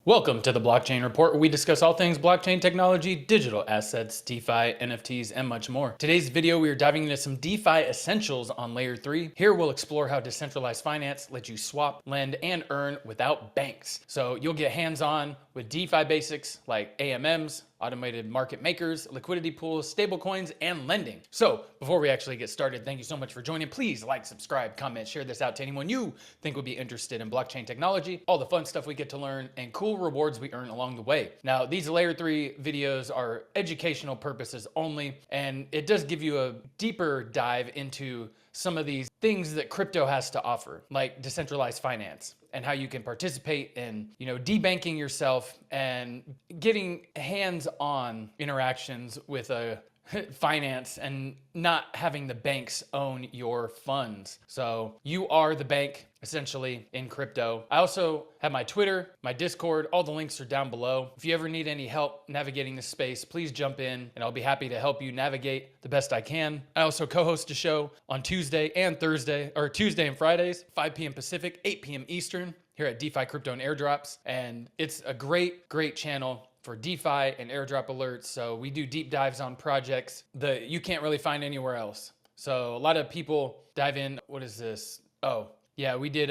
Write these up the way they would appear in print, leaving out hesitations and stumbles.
Welcome to the Blockchain Report, where we discuss all things blockchain technology, digital assets, DeFi, NFTs, and much more. Today's video, we are diving into some DeFi Essentials on Layer 3. Here we'll explore how decentralized finance lets you swap, lend, and earn without banks. So you'll get hands-on with DeFi basics like AMMs, automated market makers, liquidity pools, stablecoins, and lending. So before we actually get started, thank you so much for joining. Please like, subscribe, comment, share this out to anyone you think would be interested in blockchain technology, all the fun stuff we get to learn, and cool rewards we earn along the way. Now, these Layer 3 videos are educational purposes only, and it does give you a deeper dive into some of these things that crypto has to offer, like decentralized finance, and how you can participate in, debanking yourself and getting hands-on interactions with a finance and not having the banks own your funds. So you are the bank essentially in crypto. I also have my Twitter, my Discord, all the links are down below. If you ever need any help navigating this space, please jump in and I'll be happy to help you navigate the best I can. I also co-host a show on Tuesday and Fridays, 5 p.m. Pacific, 8 p.m. Eastern here at DeFi Crypto and Airdrops. And it's a great channel for DeFi and airdrop alerts. So we do deep dives on projects that you can't really find anywhere else. So a lot of people dive in. What is this? Oh, yeah, we did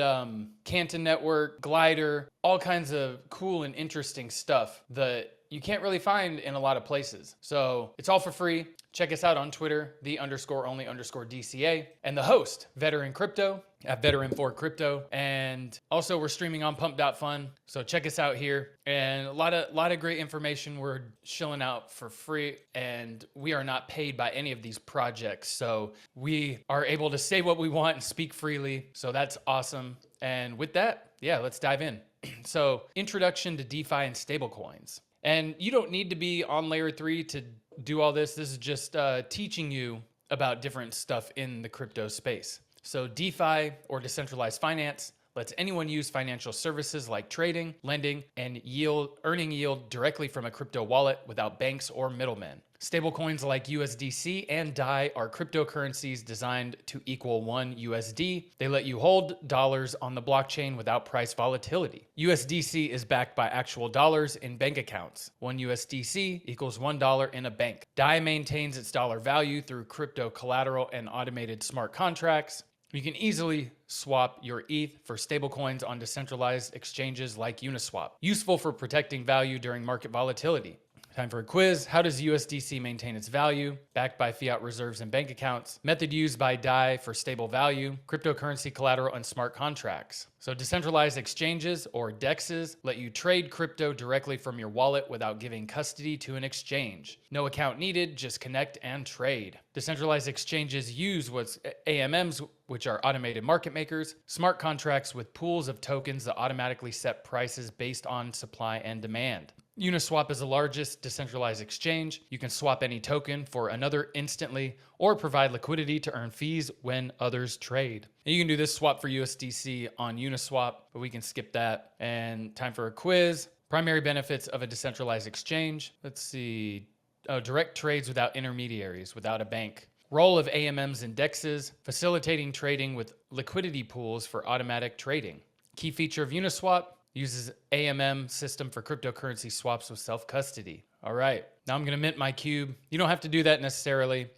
Canton Network, Glider, all kinds of cool and interesting stuff that you can't really find in a lot of places. So it's all for free. Check us out on Twitter, _only_DCA, and the host, Veteran Crypto, at Veteran4Crypto. And also we're streaming on pump.fun. So check us out here. And a lot of great information we're shilling out for free. And we are not paid by any of these projects. So we are able to say what we want and speak freely. So that's awesome. And with that, yeah, let's dive in. So introduction to DeFi and stablecoins. And you don't need to be on Layer 3 to do all this. This is just teaching you about different stuff in the crypto space. So DeFi, or decentralized finance, lets anyone use financial services like trading, lending, and earning yield directly from a crypto wallet without banks or middlemen. Stablecoins like USDC and DAI are cryptocurrencies designed to equal 1 USD. They let you hold dollars on the blockchain without price volatility. USDC is backed by actual dollars in bank accounts. 1 USDC equals $1 in a bank. DAI maintains its dollar value through crypto collateral and automated smart contracts. You can easily swap your ETH for stablecoins on decentralized exchanges like Uniswap. Useful for protecting value during market volatility. Time for a quiz. How does USDC maintain its value? Backed by fiat reserves and bank accounts. Method used by DAI for stable value. Cryptocurrency collateral and smart contracts. So decentralized exchanges, or DEXs, let you trade crypto directly from your wallet without giving custody to an exchange. No account needed, just connect and trade. Decentralized exchanges use what's AMMs, which are automated market makers, smart contracts with pools of tokens that automatically set prices based on supply and demand. Uniswap is the largest decentralized exchange. You can swap any token for another instantly or provide liquidity to earn fees when others trade. And you can do this swap for USDC on Uniswap, but we can skip that. And time for a quiz. Primary benefits of a decentralized exchange. Let's see. Direct trades without intermediaries, without a bank. Role of AMMs and DEXs, facilitating trading with liquidity pools for automatic trading. Key feature of Uniswap, uses AMM system for cryptocurrency swaps with self-custody. All right, now I'm gonna mint my cube. You don't have to do that necessarily.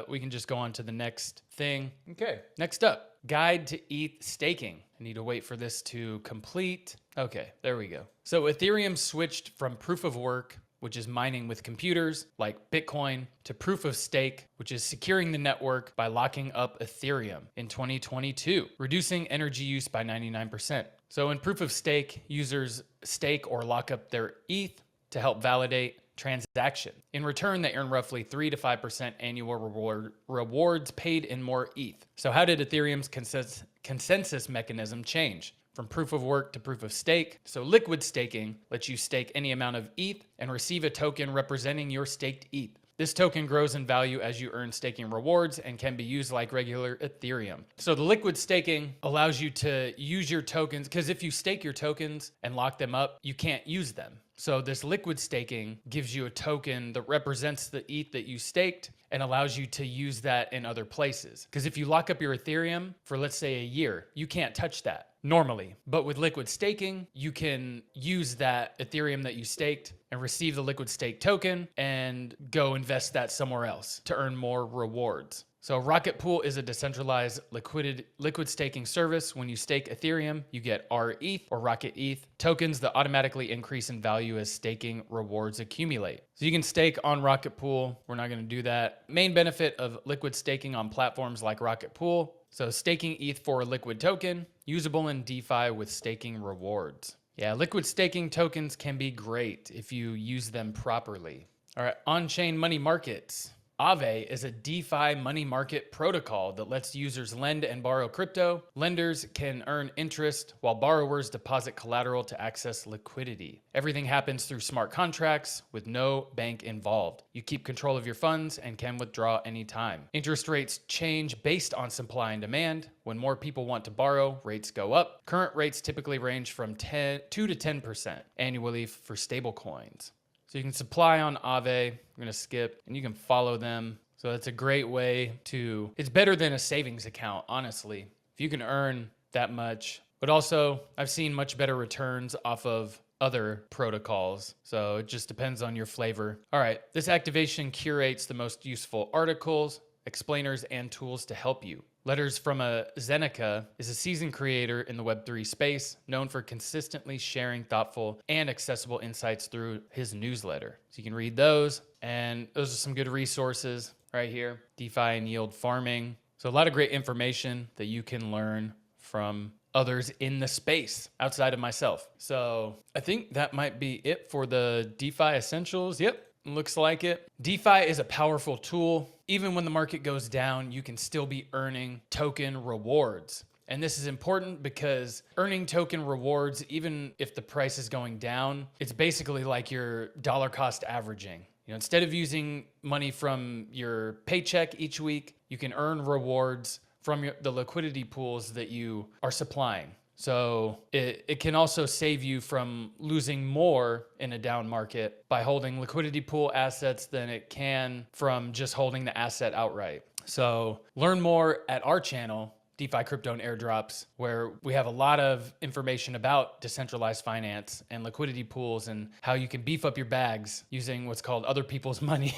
We can just go on to the next thing. Okay, next up, guide to ETH staking. I need to wait for this to complete. Okay, there we go. So Ethereum switched from proof of work, which is mining with computers like Bitcoin, to proof of stake, which is securing the network by locking up Ethereum in 2022, reducing energy use by 99%. So in proof of stake, users stake or lock up their ETH to help validate transaction. In return, they earn roughly 3 to 5% annual rewards paid in more ETH. So how did Ethereum's consensus mechanism change? From proof of work to proof of stake. So liquid staking lets you stake any amount of ETH and receive a token representing your staked ETH. This token grows in value as you earn staking rewards and can be used like regular Ethereum. So the liquid staking allows you to use your tokens, because if you stake your tokens and lock them up, you can't use them. So this liquid staking gives you a token that represents the ETH that you staked, and allows you to use that in other places. Because if you lock up your Ethereum for, let's say, a year, you can't touch that normally. But with liquid staking, you can use that Ethereum that you staked and receive the liquid stake token and go invest that somewhere else to earn more rewards. So Rocket Pool is a decentralized liquid staking service. When you stake Ethereum, you get RETH or Rocket ETH tokens that automatically increase in value as staking rewards accumulate. So you can stake on Rocket Pool. We're not going to do that. Main benefit of liquid staking on platforms like Rocket Pool. So staking ETH for a liquid token, usable in DeFi with staking rewards. Yeah, liquid staking tokens can be great if you use them properly. All right, on-chain money markets. Aave is a DeFi money market protocol that lets users lend and borrow crypto. Lenders can earn interest while borrowers deposit collateral to access liquidity. Everything happens through smart contracts with no bank involved. You keep control of your funds and can withdraw anytime. Interest rates change based on supply and demand. When more people want to borrow, rates go up. Current rates typically range from 2 to 10% annually for stable coins. So you can supply on Aave. I'm going to skip, and you can follow them. So that's a great way to, it's better than a savings account, honestly. If you can earn that much, but also I've seen much better returns off of other protocols. So it just depends on your flavor. All right, this activation curates the most useful articles, explainers, and tools to help you. Letters from a Zeneca is a seasoned creator in the Web3 space, known for consistently sharing thoughtful and accessible insights through his newsletter. So you can read those, and those are some good resources right here. DeFi and yield farming. So a lot of great information that you can learn from others in the space outside of myself. So I think that might be it for the DeFi Essentials. Yep. Looks like it. DeFi is a powerful tool. Even when the market goes down, you can still be earning token rewards. And this is important because earning token rewards, even if the price is going down, it's basically like your dollar cost averaging. You know, instead of using money from your paycheck each week, you can earn rewards from the liquidity pools that you are supplying. So it can also save you from losing more in a down market by holding liquidity pool assets than it can from just holding the asset outright. So learn more at our channel, DeFi Crypto and Airdrops, where we have a lot of information about decentralized finance and liquidity pools and how you can beef up your bags using what's called other people's money.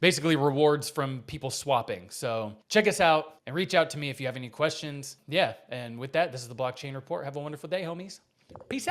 Basically rewards from people swapping. So check us out and reach out to me if you have any questions. Yeah, and with that, this is the Blockchain Report. Have a wonderful day, homies. Peace out.